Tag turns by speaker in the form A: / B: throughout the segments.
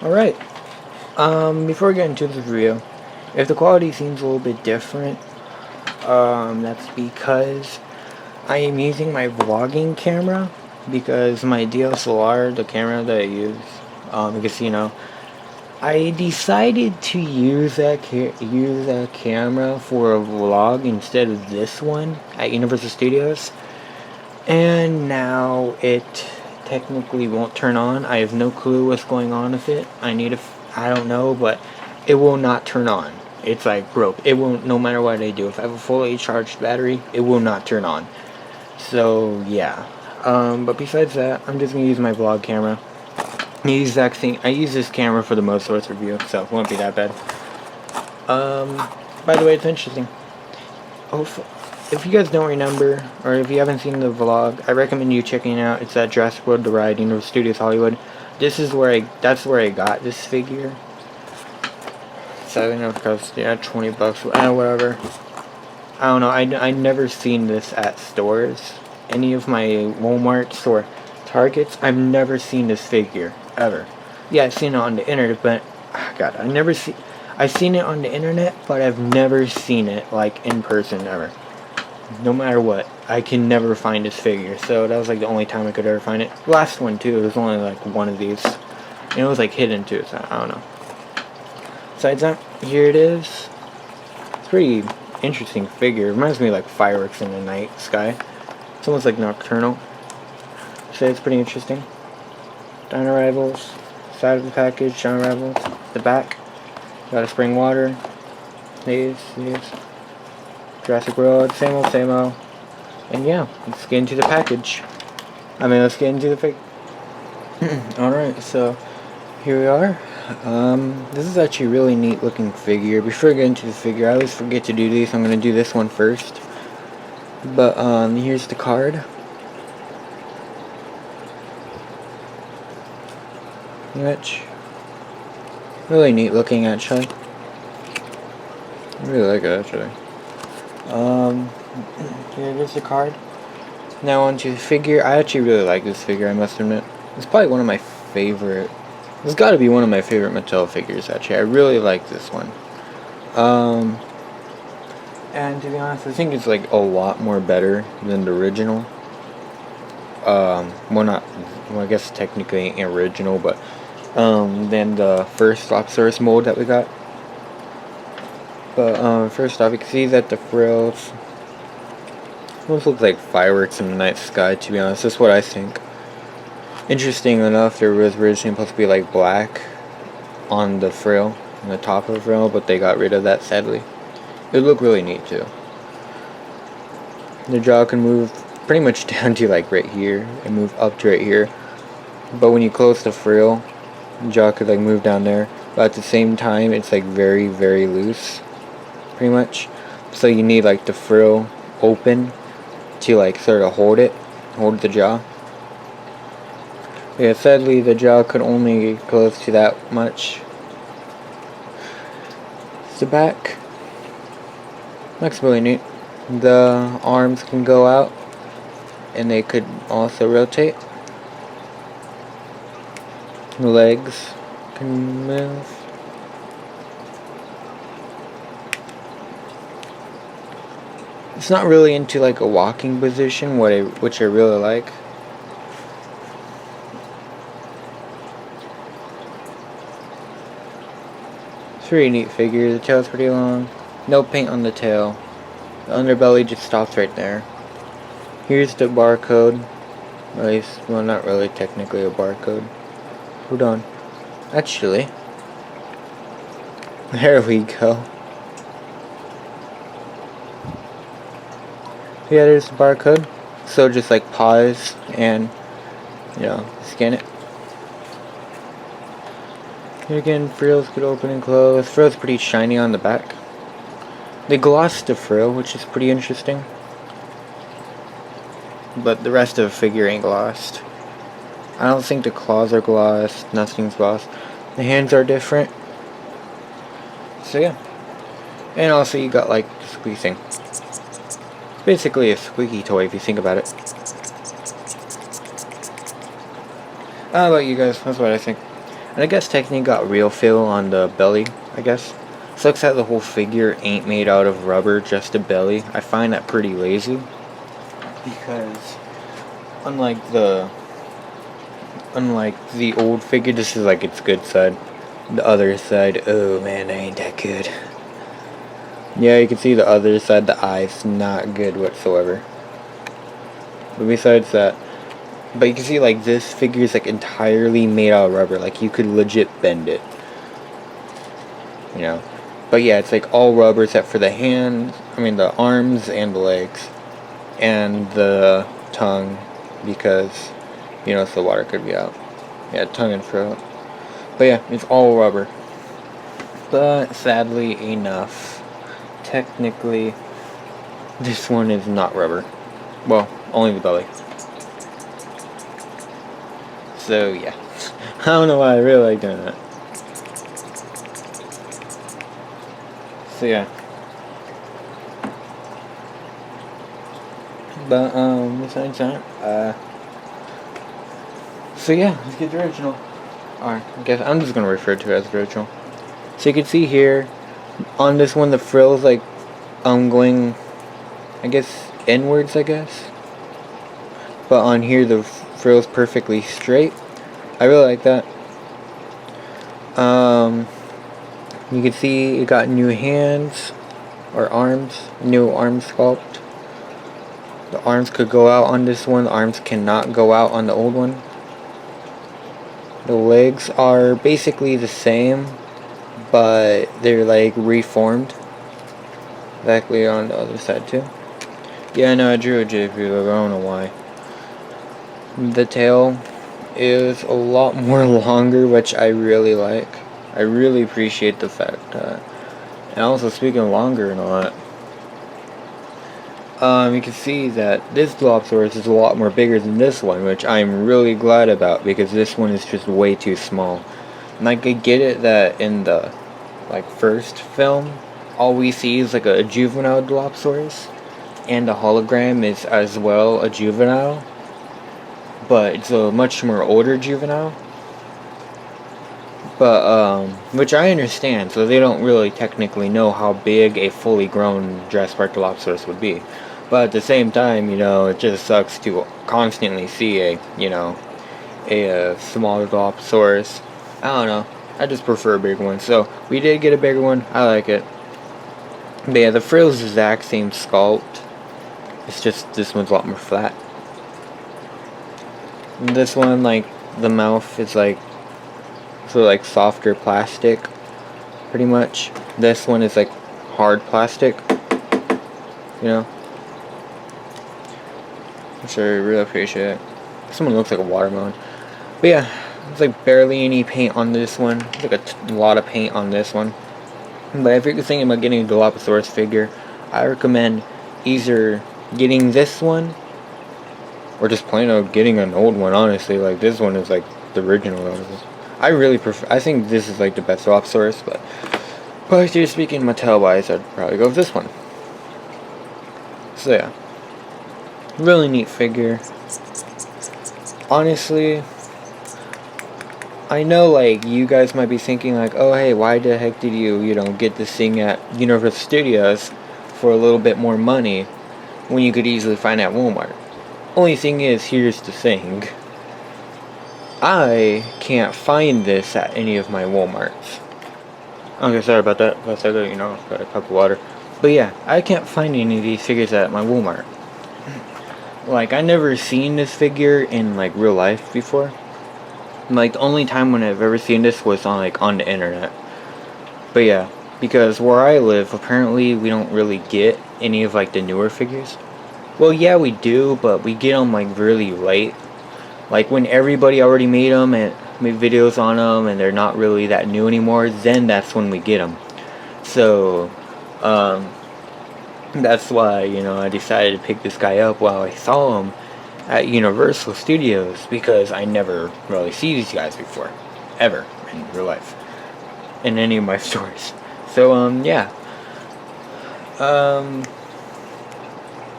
A: Alright, before we get into this review, if the quality seems a little bit different, that's because I am using my vlogging camera, because my DSLR, the camera that I use, because, I decided to use that camera for a vlog instead of this one at Universal Studios, and now it technically won't turn on. I have no clue what's going on with it. I don't know, but it will not turn on. It's like broke. It won't, no matter what I do. If I have a fully charged battery, it will not turn on. So yeah. But besides that, I'm just gonna use my vlog camera. The exact thing. I use this camera for the most source review, so it won't be that bad. By the way, it's interesting. If you guys don't remember, or if you haven't seen the vlog, I recommend you checking it out. It's at Jurassic World The Ride, Universal Studios Hollywood. That's where I got this figure. So I think it cost, yeah, 20 bucks, whatever. I don't know, I never seen this at stores. Any of my Walmarts or Targets, I've never seen this figure, ever. Yeah, I've seen it on the internet, but, God, I've seen it on the internet, but I've never seen it, like, in person, ever. No matter what, I can never find this figure, so that was, like, the only time I could ever find it. The last one, too, it was only, like, one of these. And it was, like, hidden, too, so I don't know. Besides that, here it is. It's a pretty interesting figure. It reminds me of, like, fireworks in the night sky. It's almost like nocturnal. So it's pretty interesting. Dino Arrivals. Side of the package, Dino Arrivals. The back. Got a spring water. These. Jurassic World. Same old. And yeah, let's get into the package. Let's get into the fig. Alright, so here we are. This is actually a really neat looking figure. Before I get into the figure, I always forget to do these. I'm going to do this one first. But, here's the card. Which, really neat looking, actually. I really like it, actually. Here's the card. Now onto the figure. I actually really like this figure, I must admit. It's probably one of my favorite. It's got to be one of my favorite Mattel figures, actually. I really like this one. And to be honest, I think it's like a lot more better than the original. I guess technically ain't original, but than the first Dilophosaurus mold that we got. But first off, you can see that the frills almost look like fireworks in the night sky, to be honest. That's what I think. Interesting enough, there was originally supposed to be like black on the frill, on the top of the frill, but they got rid of that, sadly. It would look really neat too. The jaw can move pretty much down to like right here and move up to right here. But when you close the frill, the jaw could like move down there. But at the same time, it's like very, very loose, pretty much. So you need like the frill open to like sort of hold the jaw. Yeah, sadly the jaw could only get close to that much. The back looks really neat. The arms can go out and they could also rotate. The legs can move. It's not really into like a walking position, which I really like. Pretty neat figure. The tail's pretty long. No paint on the tail. The underbelly just stops right there. Here's the barcode. At least, well, not really technically a barcode. Hold on. Actually, there we go. Yeah, there's the barcode. So just like pause and, scan it. Here again, frills could open and close. Frill's pretty shiny on the back. They glossed the frill, which is pretty interesting. But the rest of the figure ain't glossed. I don't think the claws are glossed. Nothing's glossed. The hands are different. So yeah. And also you got like the squeaky thing. Basically a squeaky toy if you think about it. How about you guys? That's what I think. And I guess technically got real feel on the belly, I guess. Sucks that the whole figure ain't made out of rubber, just a belly. I find that pretty lazy. Because unlike the old figure, this is like its good side. The other side, oh man, that ain't that good. Yeah, you can see the other side, the eye's not good whatsoever. But besides that, but you can see like this figure is like entirely made out of rubber. Like you could legit bend it. You know. But yeah, it's like all rubber except for the hands, the arms and the legs. And the tongue, because, so the water could be out. Yeah, tongue and throat. But yeah, it's all rubber. But sadly enough, technically, this one is not rubber. Well, only the belly. So yeah, I don't know why I really like doing that. So yeah. But besides that, so yeah, let's get the original. Alright, I guess I'm just gonna refer to it as the original. So you can see here, on this one the frill's like going, I guess, inwards, I guess. But on here the frill's perfectly straight. I really like that. You can see it got new hands, or arms, new arm sculpt. The arms could go out on this one, the arms cannot go out on the old one. The legs are basically the same, but they're like reformed. Exactly on the other side too. Yeah, no, I drew a JP logo, I don't know why. The tail is a lot more longer, which I really like. I really appreciate the fact that. And also, speaking of longer and all that, you can see that this Dilophosaurus is a lot more bigger than this one, which I'm really glad about, because this one is just way too small. And I could get it that in the first film, all we see is like a juvenile Dilophosaurus, and the hologram is as well a juvenile, but it's a much more older juvenile. But which I understand, so they don't really technically know how big a fully grown Jurassic Park Dilophosaurus would be. But at the same time, it just sucks to constantly see a smaller Dilophosaurus. I don't know. I just prefer a bigger one. So we did get a bigger one. I like it. But yeah, the frill's the exact same sculpt. It's just this one's a lot more flat. And this one, the mouth is softer plastic, pretty much. This one is hard plastic. Which I really appreciate. This one looks like a watermelon. But yeah, there's barely any paint on this one. There's a lot of paint on this one. But if you're thinking about getting a Dilophosaurus figure, I recommend either getting this one, or just plain out getting an old one, honestly. This one is the original. I really prefer, I think this is the best Dilophosaurus, but actually speaking Mattel wise, I'd probably go with this one. So yeah. Really neat figure. Honestly, I know you guys might be thinking oh hey, why the heck did you get this thing at Universal Studios for a little bit more money when you could easily find it at Walmart? Only thing is, here's the thing. I can't find this at any of my Walmarts. Okay, sorry about that. Plus I got a cup of water. But yeah, I can't find any of these figures at my Walmart. I never seen this figure in real life before. The only time when I've ever seen this was on the internet. But yeah, because where I live, apparently we don't really get any of the newer figures. Well, yeah, we do, but we get them really late. When everybody already made them and made videos on them and they're not really that new anymore, then that's when we get them. So, that's why, I decided to pick this guy up while I saw him at Universal Studios, because I never really see these guys before, ever, in real life, in any of my stores. So, yeah.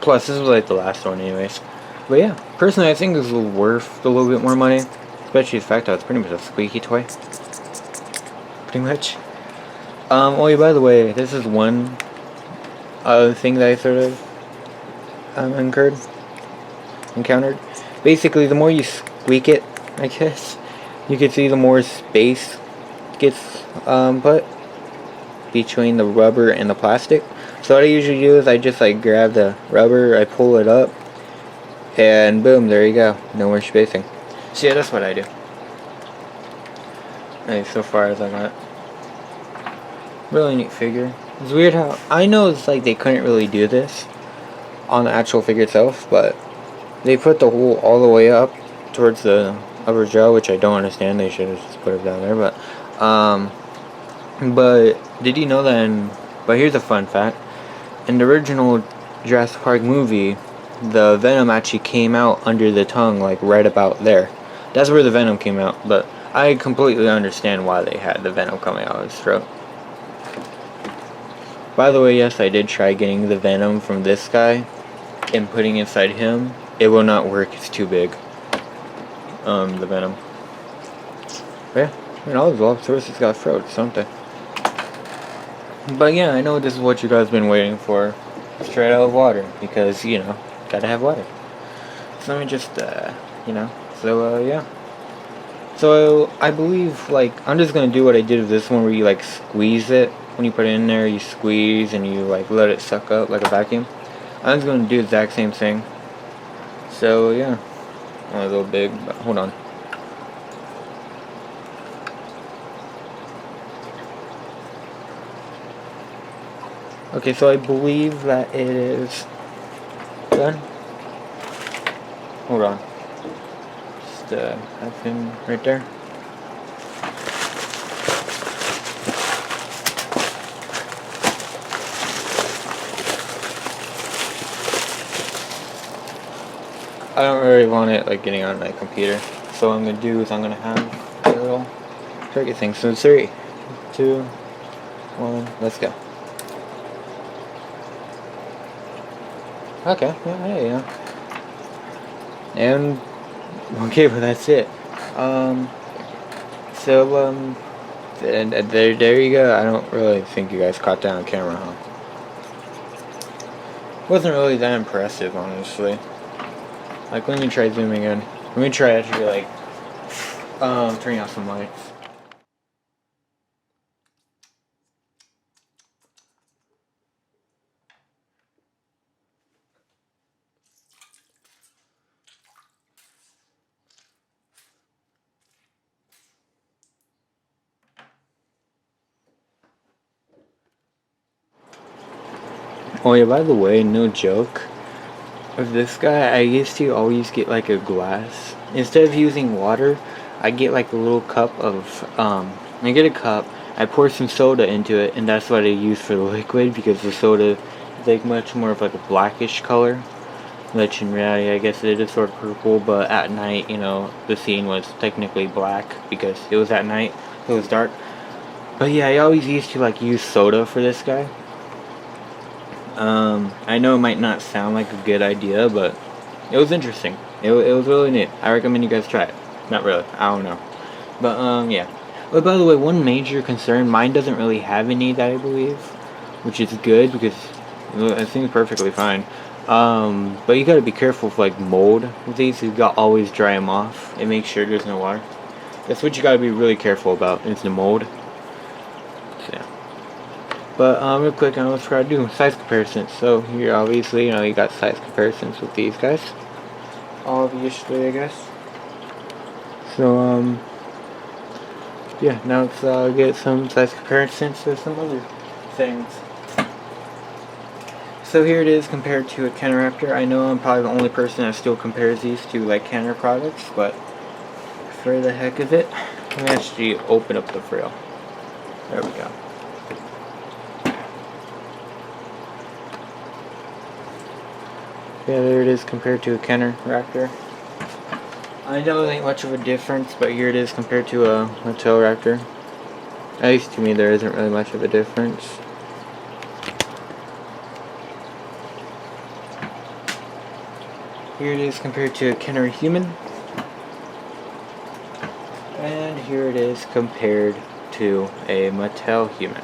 A: Plus, this was the last one anyways. But yeah, personally I think this was worth a little bit more money. Especially the fact that it's pretty much a squeaky toy. Pretty much. Oh yeah, by the way, this is one thing that I sort of encountered. Basically, the more you squeak it, I guess, you can see the more space gets put between the rubber and the plastic. So what I usually do is I just like grab the rubber, I pull it up, and boom, there you go. No more spacing. So yeah, that's what I do. Hey, so far as I got. Really neat figure. It's weird how I know it's like they couldn't really do this on the actual figure itself, but they put the hole all the way up towards the upper jaw, which I don't understand. They should have just put it down there, but did you know that but here's a fun fact. In the original Jurassic Park movie, the venom actually came out under the tongue, like right about there. That's where the venom came out, but I completely understand why they had the venom coming out of his throat. By the way, yes, I did try getting the venom from this guy and putting inside him. It will not work, it's too big. The venom. But yeah, I mean, all the Dilophosaurus got throats, don't they? But yeah, I know this is what you guys been waiting for. Straight out of water, because, you know, gotta have water. So let me just, yeah. So, I believe, like, I'm just gonna do what I did with this one, where you, like, squeeze it. When you put it in there, you squeeze, and you, like, let it suck up like a vacuum. I'm just gonna do the exact same thing. So, yeah. A little big, but hold on. Okay, so I believe that it is done. Hold on. Just have him right there. I don't really want it like getting on my computer. So what I'm gonna do is I'm gonna have a little circuit thing. So 3, 2, 1, let's go. Okay, yeah. And okay, well that's it. And there you go. I don't really think you guys caught that on camera, huh? Wasn't really that impressive, honestly. Like, let me try zooming in. Let me try actually, like, turning off some lights. Oh yeah, by the way, no joke. With this guy, I used to always get like a glass. Instead of using water, I get like a little cup of, I get a cup, I pour some soda into it, and that's what I use for the liquid, because the soda is like much more of like a blackish color. Which in reality, I guess it is sort of purple, but at night, you know, the scene was technically black because it was at night, it was dark. But yeah, I always used to like use soda for this guy. I know it might not sound like a good idea, but it was interesting. It was really neat. I recommend you guys try it. Not really. I don't know. But, yeah. But by the way, one major concern, mine doesn't really have any that I believe, which is good because it seems perfectly fine. But you gotta be careful with, like, mold with these. You gotta always dry them off and make sure there's no water. That's what you gotta be really careful about, is the mold. So, yeah. But real quick, I was trying to do size comparisons. So here, obviously, you know, you got size comparisons with these guys. Obviously, I guess. So yeah. Now let's get some size comparisons to some other things. So here it is compared to a Canoraptor. I know I'm probably the only person that still compares these to like Canor products, but for the heck of it, let me actually open up the frill. There we go. Yeah, there it is compared to a Canoraptor. I know there ain't much of a difference, but here it is compared to a Raptor. At least to me, there isn't really much of a difference. Here it is compared to a Kenner human. And here it is compared to a Mattel human.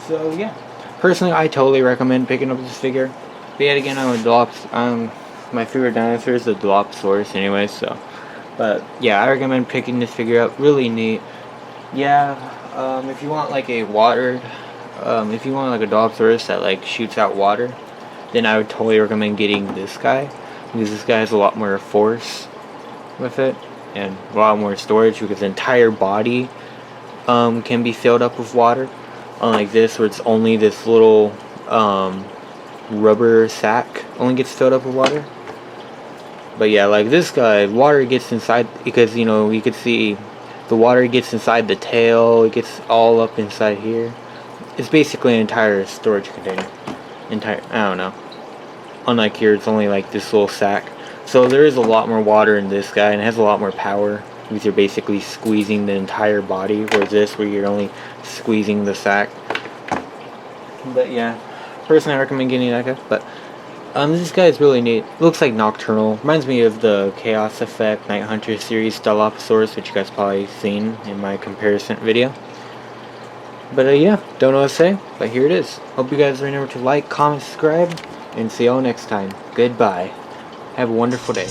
A: So yeah, personally I totally recommend picking up this figure. But yet again, my favorite dinosaur is the Dilophosaurus anyway, so. But yeah, I recommend picking this figure up. Really neat. Yeah, if you want like a if you want like a Dilophosaurus that like shoots out water, then I would totally recommend getting this guy, because this guy has a lot more force with it and a lot more storage, because the entire body can be filled up with water, unlike this where it's only this little rubber sack only gets filled up with water. But yeah, like this guy, water gets inside, because you know, you could see the water gets inside the tail, it gets all up inside here. It's basically an entire storage container. I don't know. Unlike here, it's only like this little sack. So there is a lot more water in this guy, and it has a lot more power, because you're basically squeezing the entire body, whereas this, where you're only squeezing the sack. But yeah, personally I recommend getting that guy. But this guy is really neat. Looks like Nocturnal. Reminds me of the Chaos Effect Night Hunter series Dilophosaurus, which you guys probably seen in my comparison video. But yeah, don't know what to say, but here it is. Hope you guys remember to like, comment, subscribe, and see y'all next time. Goodbye. Have a wonderful day.